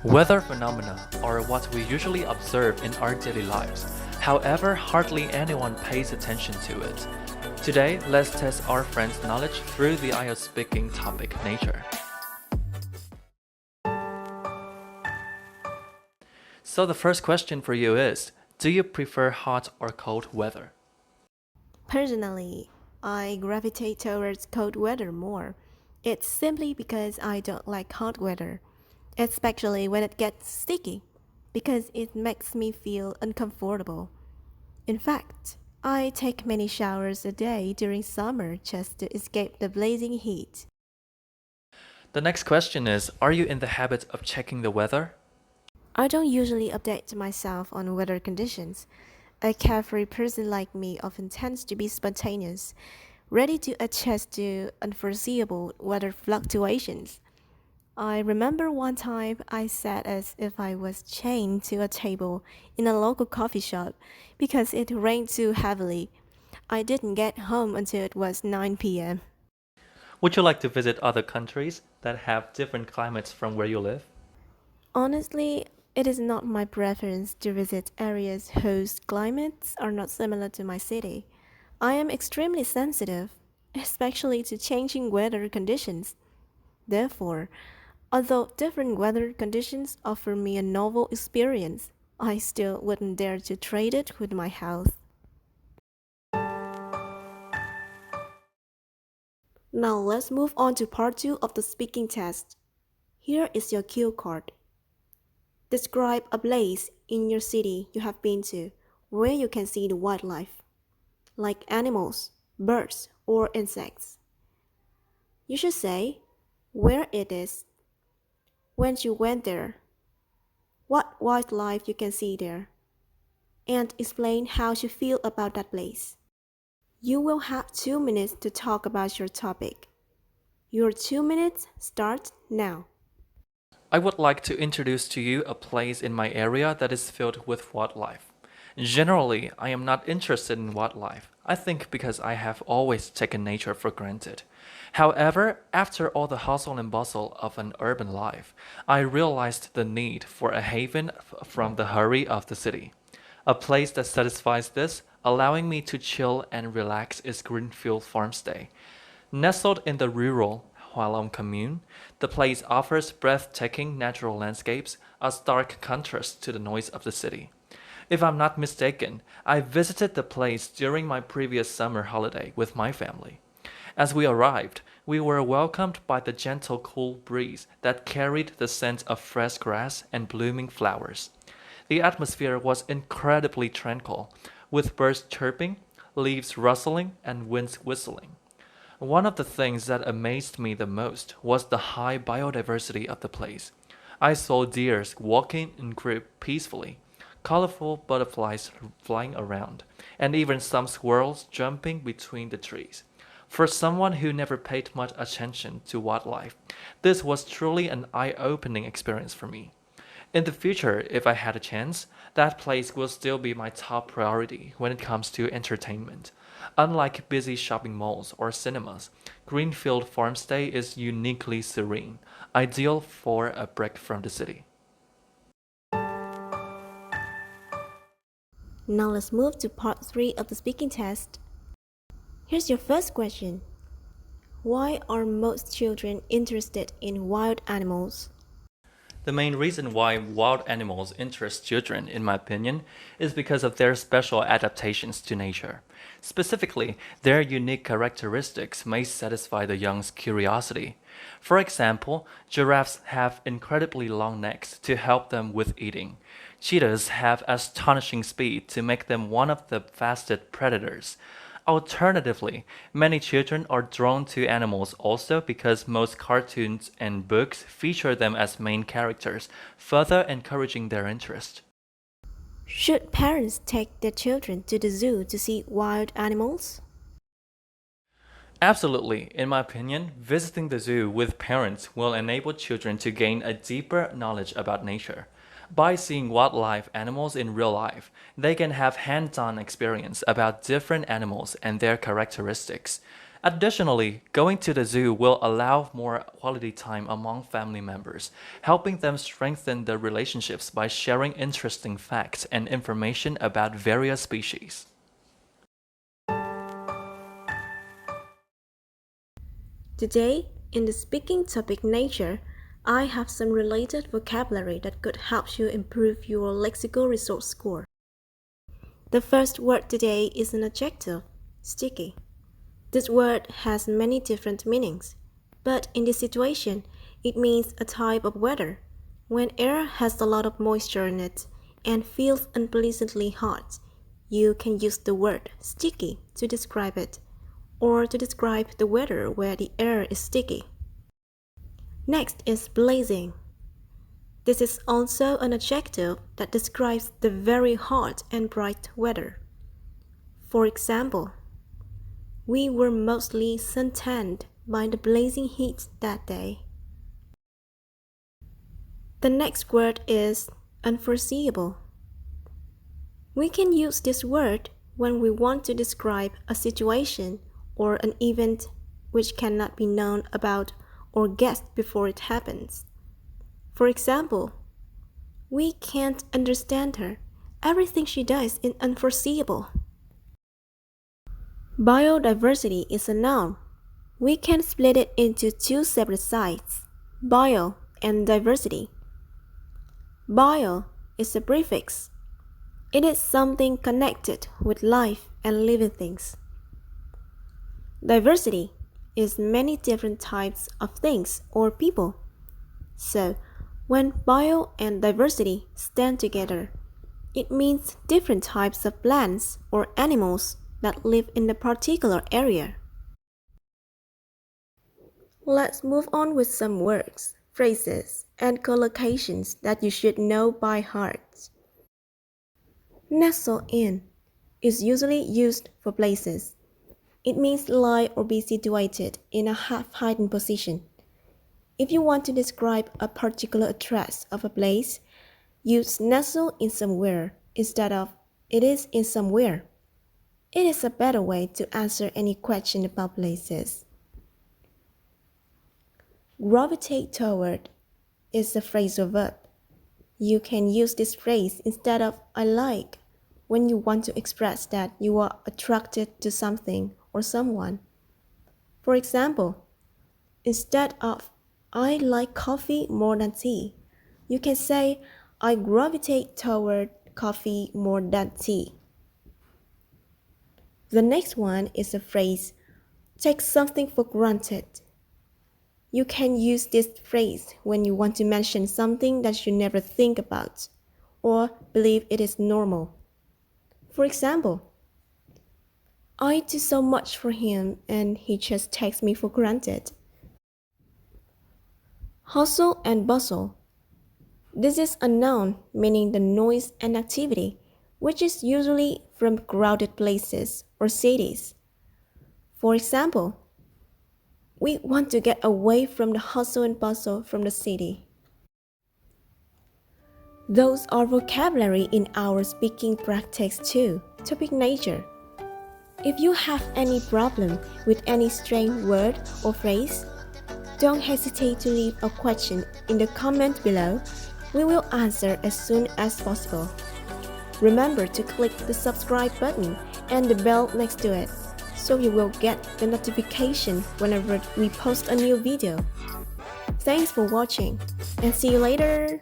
Weather phenomena are what we usually observe in our daily lives. However, hardly anyone pays attention to it. Today, let's test our friends' knowledge through the IELTS speaking topic nature. So the first question for you is, do you prefer hot or cold weather? Personally, I gravitate towards cold weather more. It's simply because I don't like hot weather, especially when it gets sticky, because it makes me feel uncomfortable. In fact, I take many showers a day during summer just to escape the blazing heat. The next question is, are you in the habit of checking the weather? I don't usually update myself on weather conditions. A carefree person like me often tends to be spontaneous, ready to adjust to unforeseeable weather fluctuations. I remember one time I sat as if I was chained to a table in a local coffee shop because it rained too heavily. I didn't get home until it was 9 p.m. Would you like to visit other countries that have different climates from where you live? Honestly, it is not my preference to visit areas whose climates are not similar to my city. I am extremely sensitive, especially to changing weather conditions. Therefore, although different weather conditions offer me a novel experience, I still wouldn't dare to trade it with my health. Now let's move on to part 2 of the speaking test. Here is your cue card. Describe a place in your city you have been to where you can see the wildlife, like animals, birds, or insects. You should say where it is, when you went there, what wildlife you can see there, and explain how you feel about that place. You will have 2 minutes to talk about your topic. Your 2 minutes start now. I would like to introduce to you a place in my area that is filled with wildlife. Generally, I am not interested in wildlife. I think because I have always taken nature for granted. However, after all the hustle and bustle of an urban life, I realized the need for a haven from the hurry of the city. A place that satisfies this, allowing me to chill and relax, is Greenfield Farmstay. Nestled in the rural Hualong commune, the place offers breathtaking natural landscapes, a stark contrast to the noise of the city. If I'm not mistaken, I visited the place during my previous summer holiday with my family. As we arrived, we were welcomed by the gentle cool breeze that carried the scent of fresh grass and blooming flowers. The atmosphere was incredibly tranquil, with birds chirping, leaves rustling, and winds whistling. One of the things that amazed me the most was the high biodiversity of the place. I saw deer walking in group peacefully, colorful butterflies flying around, and even some squirrels jumping between the trees. For someone who never paid much attention to wildlife, this was truly an eye-opening experience for me. In the future, if I had a chance, that place will still be my top priority when it comes to entertainment. Unlike busy shopping malls or cinemas, Greenfield Farmstay is uniquely serene, ideal for a break from the city. Now let's move to part 3 of the speaking test. Here's your first question. Why are most children interested in wild animals? The main reason why wild animals interest children, in my opinion, is because of their special adaptations to nature. Specifically, their unique characteristics may satisfy the young's curiosity. For example, giraffes have incredibly long necks to help them with eating. Cheetahs have astonishing speed to make them one of the fastest predators. Alternatively, many children are drawn to animals also because most cartoons and books feature them as main characters, further encouraging their interest. Should parents take their children to the zoo to see wild animals? Absolutely, in my opinion, visiting the zoo with parents will enable children to gain a deeper knowledge about nature. By seeing wildlife animals in real life, they can have hands-on experience about different animals and their characteristics. Additionally, going to the zoo will allow more quality time among family members, helping them strengthen their relationships by sharing interesting facts and information about various species. Today, in the speaking topic nature, I have some related vocabulary that could help you improve your lexical resource score. The first word today is an adjective, sticky. This word has many different meanings, but in this situation, it means a type of weather. When air has a lot of moisture in it and feels unpleasantly hot, you can use the word sticky to describe it, or to describe the weather where the air is sticky. Next is blazing. This is also an adjective that describes the very hot and bright weather. For example, we were mostly suntanned by the blazing heat that day. The next word is unforeseeable. We can use this word when we want to describe a situation or an event which cannot be known about or guessed before it happens. For example, we can't understand her. Everything she does is unforeseeable. Biodiversity is a noun. We can split it into two separate sides, bio and diversity. Bio is a prefix. It is something connected with life and living things. Diversity is many different types of things or people. So, when bio and diversity stand together, it means different types of plants or animals that live in a particular area. Let's move on with some words, phrases, and collocations that you should know by heart. Nestle in is usually used for places. It means lie or be situated in a half-hidden position. If you want to describe a particular address of a place, use nestle in somewhere instead of it is in somewhere. It is a better way to answer any question about places. Gravitate toward is a phrasal verb. You can use this phrase instead of I like when you want to express that you are attracted to something or someone. For example, instead of I like coffee more than tea, you can say I gravitate toward coffee more than tea. The next one is the phrase take something for granted. You can use this phrase when you want to mention something that you never think about or believe it is normal. For example, I do so much for him and he just takes me for granted. Hustle and bustle. This is a noun meaning the noise and activity, which is usually from crowded places or cities. For example, we want to get away from the hustle and bustle from the city. Those are vocabulary in our speaking practice too, topic nature. If you have any problem with any strange word or phrase, don't hesitate to leave a question in the comment below. We will answer as soon as possible. Remember to click the subscribe button and the bell next to it, so you will get the notification whenever we post a new video. Thanks for watching, and see you later!